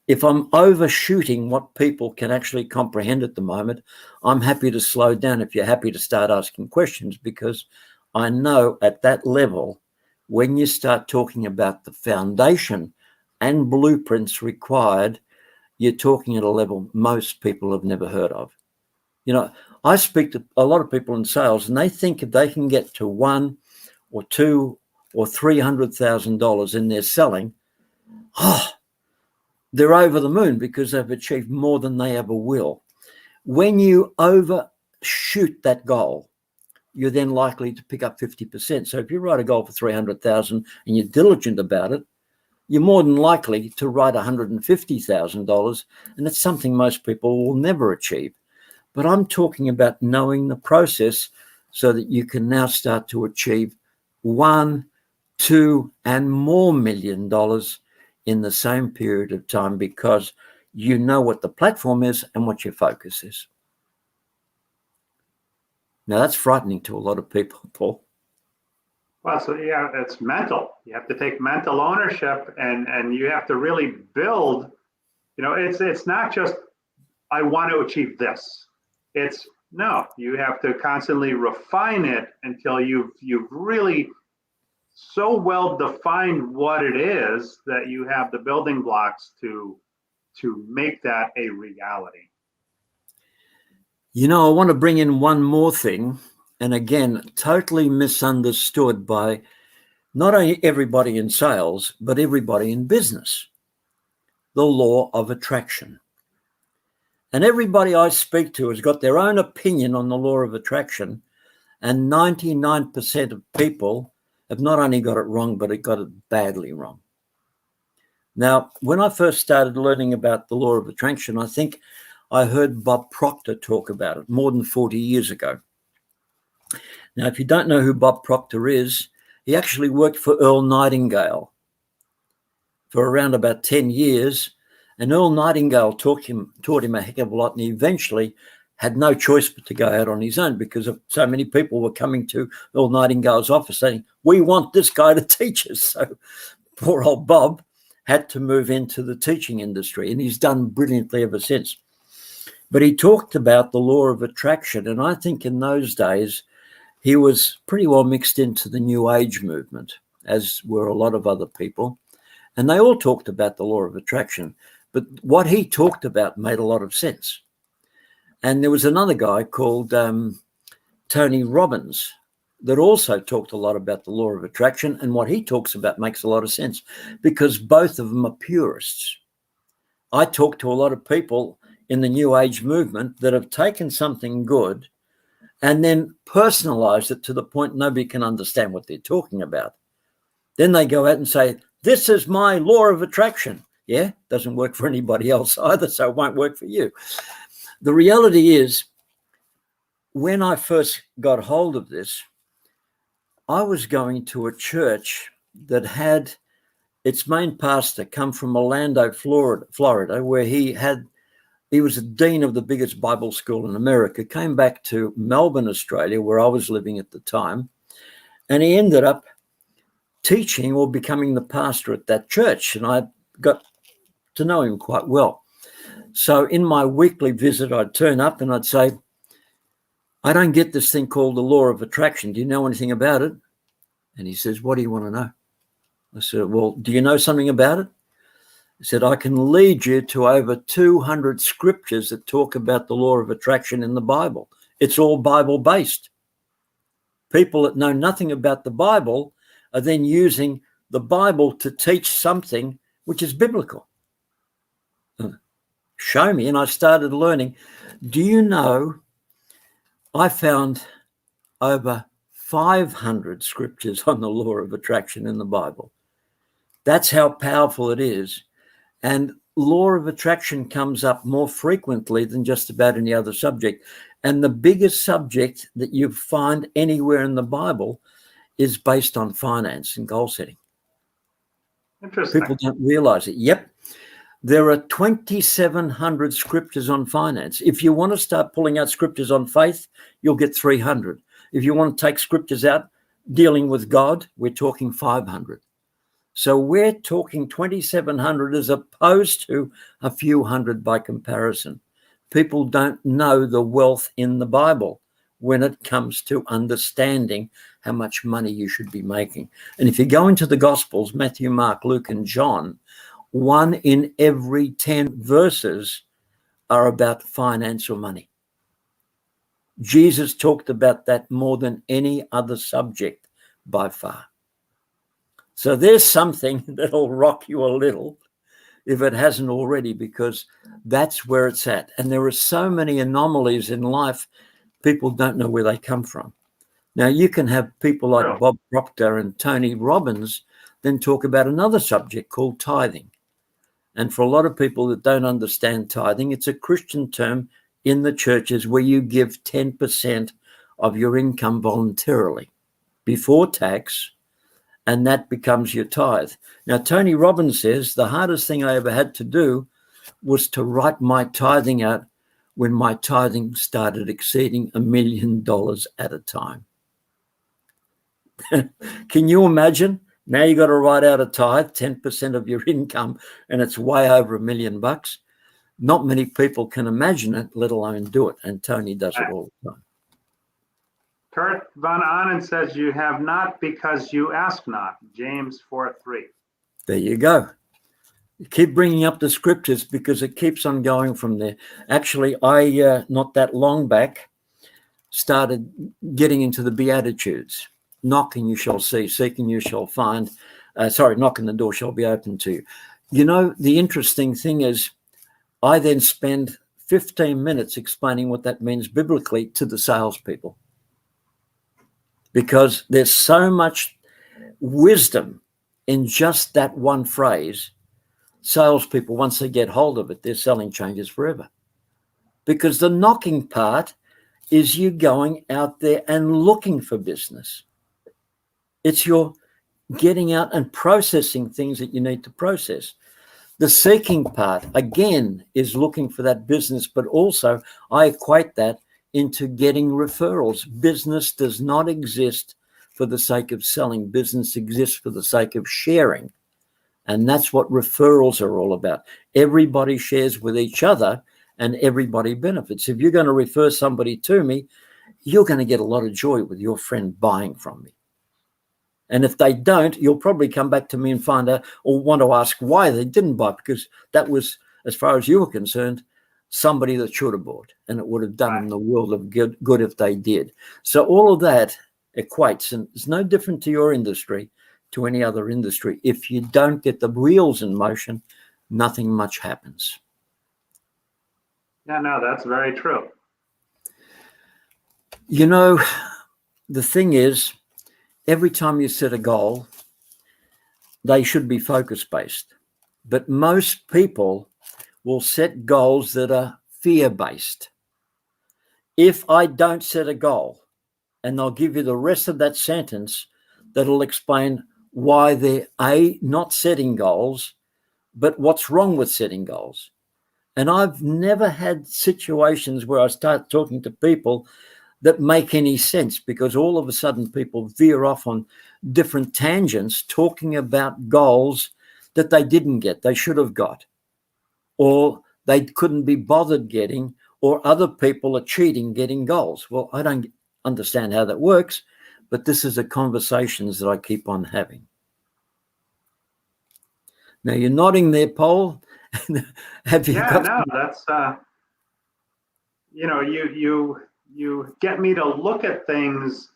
Speaker 2: if I'm overshooting what people can actually comprehend at the moment, I'm happy to slow down if you're happy to start asking questions, because I know at that level, when you start talking about the foundation and blueprints required, you're talking at a level most people have never heard of. You know, I speak to a lot of people in sales, and they think if they can get to $1 or $2 or $300,000 in their selling, they're over the moon because they've achieved more than they ever will. When you overshoot that goal, you're then likely to pick up 50%. So if you write a goal for 300,000 and you're diligent about it, you're more than likely to write $150,000, and that's something most people will never achieve. But I'm talking about knowing the process so that you can now start to achieve $1, $2, and more $1 million in the same period of time, because you know what the platform is and what your focus is. Now, that's frightening to a lot of people, Paul.
Speaker 1: Well, so yeah, it's mental. You have to take mental ownership, and you have to really build. You know, it's not just I want to achieve this. It's No, you have to constantly refine it until you've really so well defined what it is that you have the building blocks to make that a reality.
Speaker 2: You know, I want to bring in one more thing, and again, totally misunderstood by not only everybody in sales, but everybody in business: the law of attraction. And everybody I speak to has got their own opinion on the law of attraction, and 99% of people have not only got it wrong, but it got it badly wrong. Now, when I first started learning about the law of attraction, I think I heard Bob Proctor talk about it more than 40 years ago. Now, if you don't know who Bob Proctor is, he actually worked for Earl Nightingale for around about 10 years. And Earl Nightingale taught him a heck of a lot, and he eventually had no choice but to go out on his own because of so many people were coming to Earl Nightingale's office saying, we want this guy to teach us. So poor old Bob had to move into the teaching industry, and he's done brilliantly ever since. But he talked about the law of attraction, and I think in those days he was pretty well mixed into the New Age movement, as were a lot of other people, and they all talked about the law of attraction. But what he talked about made a lot of sense. And there was another guy called Tony Robbins that also talked a lot about the law of attraction, and what he talks about makes a lot of sense because both of them are purists. I talk to a lot of people in the New Age movement that have taken something good and then personalized it to the point nobody can understand what they're talking about. Then they go out and say, this is my law of attraction. Yeah, doesn't work for anybody else either, so it won't work for you. The reality is, when I first got hold of this, I was going to a church that had its main pastor come from Orlando, Florida, where he was a dean of the biggest Bible school in America, came back to Melbourne, Australia, where I was living at the time, and he ended up teaching or becoming the pastor at that church, and I got to know him quite well. So in my weekly visit, I'd turn up and I'd say, I don't get this thing called the law of attraction. Do you know anything about it? And he says, what do you want to know? I said, well, do you know something about it? He said, I can lead you to over 200 scriptures that talk about the law of attraction in the Bible. It's all Bible-based. People that know nothing about the Bible are then using the Bible to teach something which is biblical. Show me. And I started learning. Do you know, I found over 500 scriptures on the law of attraction in the Bible. That's how powerful it is. And law of attraction comes up more frequently than just about any other subject. And the biggest subject that you find anywhere in the Bible is based on finance and goal setting.
Speaker 1: Interesting.
Speaker 2: People don't realize it. Yep. There are 2,700 scriptures on finance. If you want to start pulling out scriptures on faith, you'll get 300. If you want to take scriptures out dealing with God, we're talking 500. So we're talking 2,700 as opposed to a few hundred by comparison. People don't know the wealth in the Bible when it comes to understanding how much money you should be making. And if you go into the Gospels, Matthew, Mark, Luke, and John, 1 in every 10 verses are about finance or money. Jesus talked about that more than any other subject by far. So there's something that'll rock you a little if it hasn't already, because that's where it's at. And there are so many anomalies in life, people don't know where they come from. Now, you can have people like Bob Proctor and Tony Robbins then talk about another subject called tithing. And for a lot of people that don't understand tithing, it's a Christian term in the churches where you give 10% of your income voluntarily before tax, and that becomes your tithe. Now, Tony Robbins says the hardest thing I ever had to do was to write my tithing out when my tithing started exceeding $1 million at a time. Can you imagine? Now you got to write out a tithe, 10% of your income, and it's way over $1 million. Not many people can imagine it, let alone do it. And Tony does it all the time.
Speaker 1: Kurt Von Annan says you have not because you ask not. James 4:3.
Speaker 2: There you go. Keep bringing up the scriptures because it keeps on going from there. Actually, I, not that long back, started getting into the Beatitudes. Knocking you shall see, seeking you shall find. Knocking the door shall be open to you. You know, the interesting thing is I then spend 15 minutes explaining what that means biblically to the salespeople. Because there's so much wisdom in just that one phrase. Salespeople, once they get hold of it, their selling changes forever. Because the knocking part is you going out there and looking for business. It's your getting out and processing things that you need to process. The seeking part, again, is looking for that business, but also I equate that into getting referrals. Business does not exist for the sake of selling. Business exists for the sake of sharing. And that's what referrals are all about. Everybody shares with each other and everybody benefits. If you're going to refer somebody to me, you're going to get a lot of joy with your friend buying from me. And if they don't, you'll probably come back to me and find out or want to ask why they didn't buy, because that was, as far as you were concerned, somebody that should have bought, and it would have done them the world of good if they did. So all of that equates, and it's no different to your industry, to any other industry. If you don't get the wheels in motion, nothing much happens.
Speaker 1: Yeah, no, that's very true.
Speaker 2: You know, the thing is, every time you set a goal, they should be focus-based. But most people will set goals that are fear-based. If I don't set a goal, and they'll give you the rest of that sentence that'll explain why they're not setting goals, but what's wrong with setting goals. And I've never had situations where I start talking to people that make any sense, because all of a sudden people veer off on different tangents talking about goals that they didn't get, they should have got, or they couldn't be bothered getting, or other people are cheating getting goals. Well, I don't understand how that works, but this is the conversations that I keep on having. Now you're nodding there, Paul. Have you got?
Speaker 1: No, that's you get me to look at things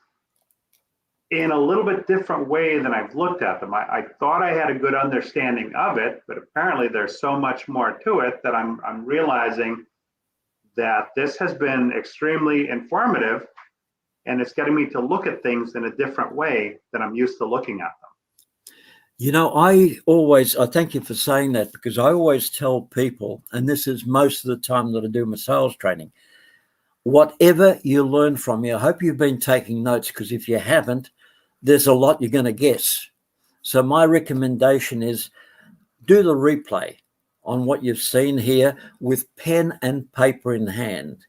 Speaker 1: in a little bit different way than I've looked at them. I thought I had a good understanding of it, but apparently there's so much more to it that I'm realizing that this has been extremely informative, and it's getting me to look at things in a different way than I'm used to looking at them.
Speaker 2: You know, I thank you for saying that, because I always tell people, and this is most of the time that I do my sales training, whatever you learn from me, I hope you've been taking notes, because if you haven't, there's a lot you're going to guess. So my recommendation is do the replay on what you've seen here with pen and paper in hand.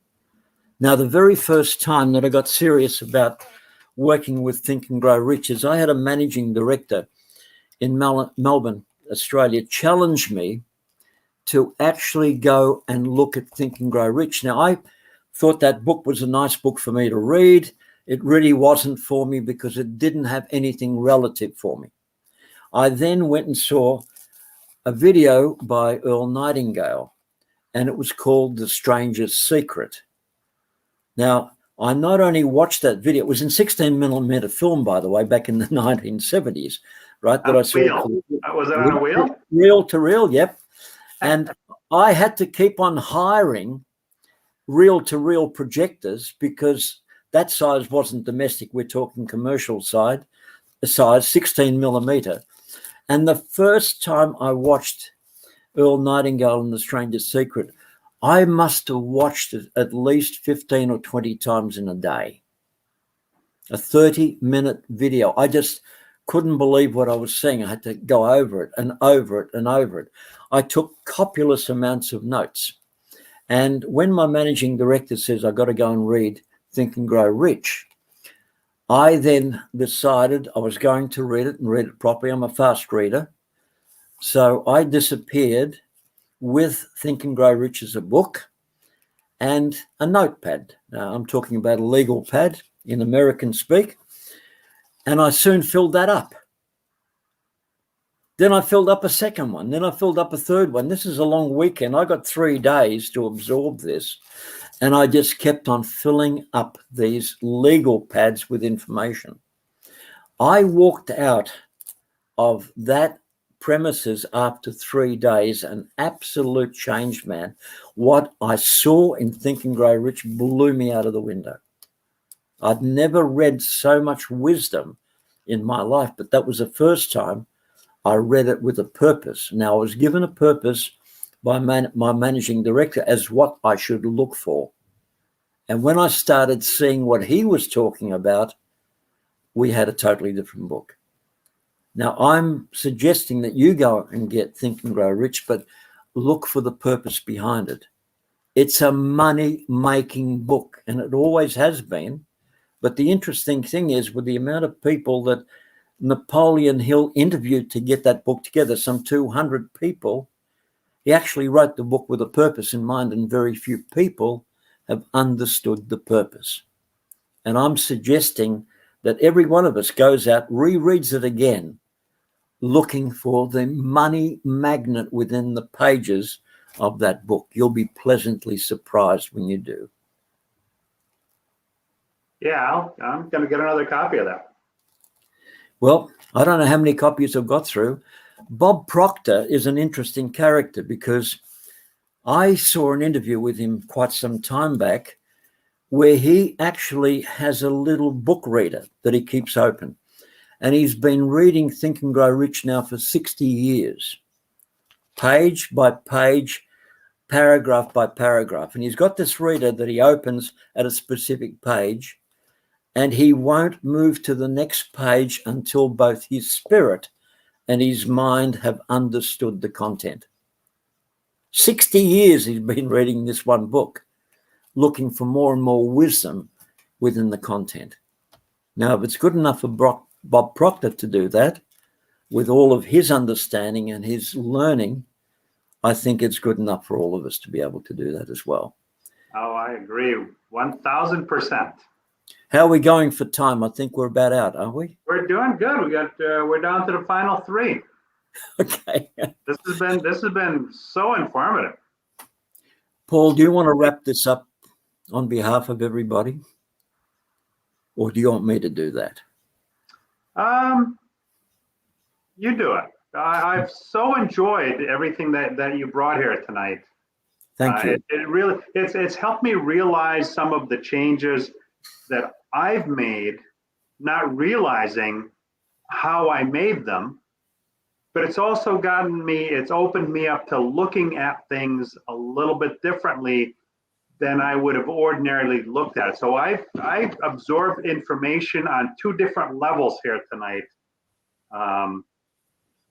Speaker 2: Now, the very first time that I got serious about working with Think and Grow Rich is I had a managing director in Melbourne, Australia, challenge me to actually go and look at Think and Grow Rich. Now, I thought that book was a nice book for me to read. It really wasn't for me because it didn't have anything relative for me. I then went and saw a video by Earl Nightingale, and it was called The Strangest Secret. Now, I not only watched that video, it was in 16mm film, by the way, back in the 1970s, right? That I saw.
Speaker 1: Was it on a wheel?
Speaker 2: Reel to reel, yep. And I had to keep on hiring reel-to-reel projectors because that size wasn't domestic. We're talking commercial size, 16mm. And the first time I watched Earl Nightingale and The Strangest Secret, I must have watched it at least 15 or 20 times in a day. A 30-minute video. I just couldn't believe what I was seeing. I had to go over it and over it and over it. I took copious amounts of notes. And when my managing director says, I've got to go and read Think and Grow Rich, I then decided I was going to read it and read it properly. I'm a fast reader. So I disappeared with Think and Grow Rich as a book and a notepad. Now, I'm talking about a legal pad in American speak. And I soon filled that up. Then I filled up a second one. Then I filled up a third one. This is a long weekend. I got 3 days to absorb this. And I just kept on filling up these legal pads with information. I walked out of that premises after 3 days, an absolute change, man. What I saw in Think and Grow Rich blew me out of the window. I'd never read so much wisdom in my life, but that was the first time I read it with a purpose. Now, I was given a purpose by my managing director as what I should look for. And when I started seeing what he was talking about, we had a totally different book. Now, I'm suggesting that you go and get Think and Grow Rich, but look for the purpose behind it. It's a money-making book, and it always has been. But the interesting thing is, with the amount of people that Napoleon Hill interviewed to get that book together, some 200 people, he actually wrote the book with a purpose in mind, and very few people have understood the purpose. And I'm suggesting that every one of us goes out, rereads it again, looking for the money magnet within the pages of that book. You'll be pleasantly surprised when you do.
Speaker 1: Yeah, I'm going to get another copy of that.
Speaker 2: Well, I don't know how many copies I've got through. Bob Proctor is an interesting character because I saw an interview with him quite some time back where he actually has a little book reader that he keeps open. And he's been reading Think and Grow Rich now for 60 years, page by page, paragraph by paragraph. And he's got this reader that he opens at a specific page, and he won't move to the next page until both his spirit and his mind have understood the content. 60 years he's been reading this one book, looking for more and more wisdom within the content. Now, if it's good enough for Bob Proctor to do that, with all of his understanding and his learning, I think it's good enough for all of us to be able to do that as well.
Speaker 1: Oh, I agree, 1,000%.
Speaker 2: How are we going for time? I think we're about out, aren't we?
Speaker 1: We're doing good. We're down to the final 3.
Speaker 2: Okay.
Speaker 1: This has been so informative.
Speaker 2: Paul, do you want to wrap this up on behalf of everybody? Or do you want me to do that?
Speaker 1: You do it. I've so enjoyed everything that you brought here tonight.
Speaker 2: Thank you.
Speaker 1: It's helped me realize some of the changes that I've made, not realizing how I made them. But it's also it's opened me up to looking at things a little bit differently than I would have ordinarily looked at it. So I've absorbed information on 2 different levels here tonight.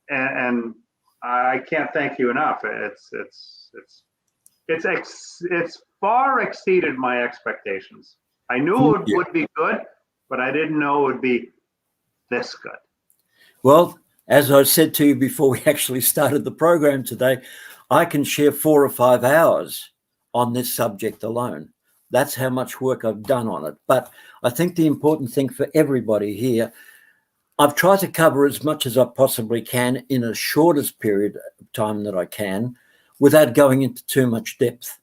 Speaker 1: And I can't thank you enough. It's far exceeded my expectations. I knew it would be good, but I didn't know it would be this good.
Speaker 2: Well, as I said to you before we actually started the program today, I can share 4 or 5 hours on this subject alone. That's how much work I've done on it. But I think the important thing for everybody here, I've tried to cover as much as I possibly can in a shortest period of time that I can without going into too much depth.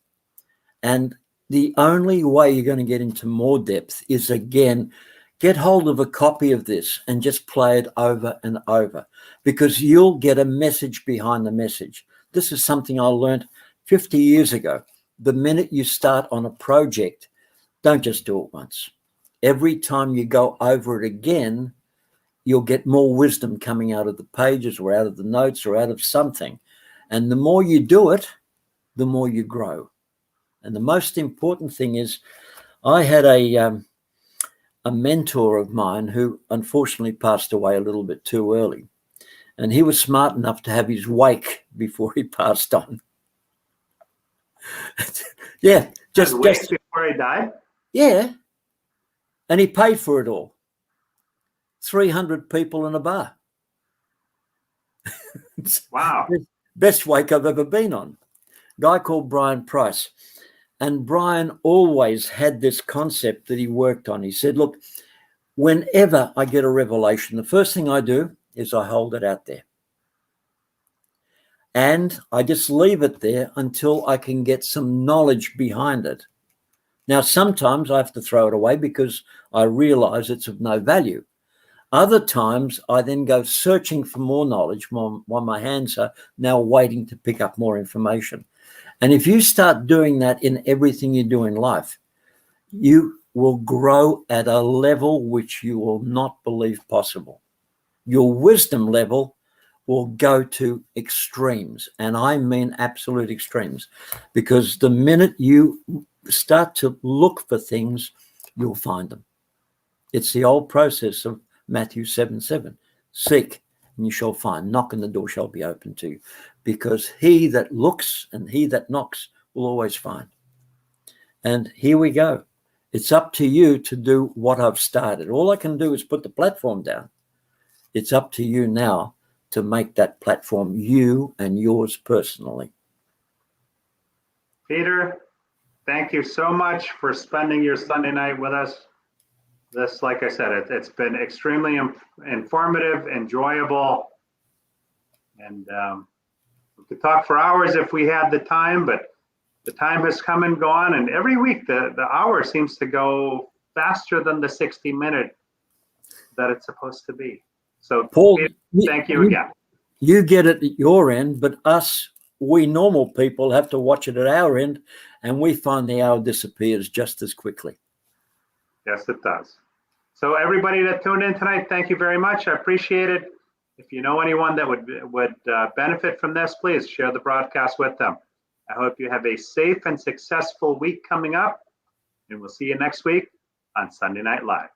Speaker 2: And the only way you're going to get into more depth is, again, get hold of a copy of this and just play it over and over, because you'll get a message behind the message. This is something I learned 50 years ago. The minute you start on a project, don't just do it once. Every time you go over it again, you'll get more wisdom coming out of the pages or out of the notes or out of something. And the more you do it, the more you grow. And the most important thing is, I had a mentor of mine who unfortunately passed away a little bit too early. And he was smart enough to have his wake before he passed on. Yeah.
Speaker 1: Just before he died?
Speaker 2: Yeah. And he paid for it all. 300 people in a bar.
Speaker 1: Wow.
Speaker 2: Best wake I've ever been on. guy called Brian Price. And Brian always had this concept that he worked on. He said, look, whenever I get a revelation, the first thing I do is I hold it out there. And I just leave it there until I can get some knowledge behind it. Now, sometimes I have to throw it away because I realize it's of no value. Other times I then go searching for more knowledge while my hands are now waiting to pick up more information. And if you start doing that in everything you do in life, you will grow at a level which you will not believe possible. Your wisdom level will go to extremes, and I mean absolute extremes, because the minute you start to look for things, you'll find them. It's the old process of Matthew 7:7. Seek and you shall find. Knock and the door shall be opened to you. Because he that looks and he that knocks will always find. And here we go. It's up to you to do what I've started. All I can do is put the platform down. It's up to you now to make that platform you and yours personally.
Speaker 1: Peter, thank you so much for spending your Sunday night with us. This, like I said, it's been extremely informative, enjoyable, and we could talk for hours if we had the time, but the time has come and gone, and every week the hour seems to go faster than the 60-minute that it's supposed to be. So,
Speaker 2: Paul,
Speaker 1: Peter, thank you again.
Speaker 2: You get it at your end, but us, we normal people, have to watch it at our end, and we find the hour disappears just as quickly.
Speaker 1: Yes, it does. So everybody that tuned in tonight, thank you very much. I appreciate it. If you know anyone that would benefit from this, please share the broadcast with them. I hope you have a safe and successful week coming up, and we'll see you next week on Sunday Night Live.